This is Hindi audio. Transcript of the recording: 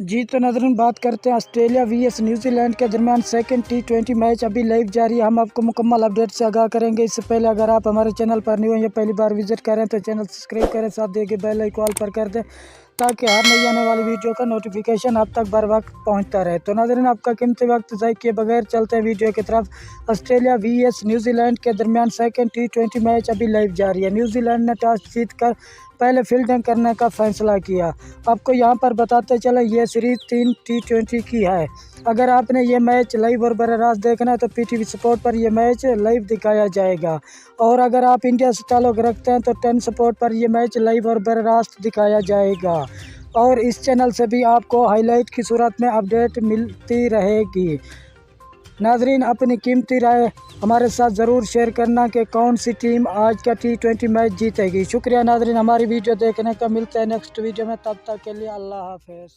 जी तो नाज़रीन, बात करते हैं ऑस्ट्रेलिया वीएस न्यूजीलैंड के दरमियान सेकंड T20 मैच अभी लाइव जारी है। हम आपको मुकम्मल अपडेट से आगाह करेंगे। इससे पहले अगर आप हमारे चैनल पर न्यू हैं या पहली बार विजिट करें तो चैनल सब्सक्राइब करें, साथ देके बेल आइकन पर कर दें ताकि हर नई आने वाली वीडियो का नोटिफिकेशन आप तक बर वक्त पहुँचता रहे। तो नाज़रीन, आपका कीमती वक्त ज़ाय किए बगैर चलते हैं वीडियो की तरफ। ऑस्ट्रेलिया वीएस न्यूजीलैंड के दरमियान सेकंड T20 मैच अभी लाइव जारी है। न्यूजीलैंड ने टॉस जीतकर पहले फील्डिंग करने का फैसला किया। आपको यहां पर बताते चले ये सीरीज 3 T20 की है। अगर आपने ये मैच लाइव और बराह रास्त देखना है तो पीटीवी स्पोर्ट पर यह मैच लाइव दिखाया जाएगा। और अगर आप इंडिया से ताल्लुक़ रखते हैं तो 10 स्पोर्ट पर यह मैच लाइव और बराह रास्त दिखाया जाएगा। और इस चैनल से भी आपको हाईलाइट की सूरत में अपडेट मिलती रहेगी। नाजरीन, अपनी कीमती राय हमारे साथ ज़रूर शेयर करना कि कौन सी टीम आज का T20 मैच जीतेगी। शुक्रिया नाजरीन, हमारी वीडियो देखने का। मिलते हैं नेक्स्ट वीडियो में, तब तक के लिए अल्लाह हाफ़िज़।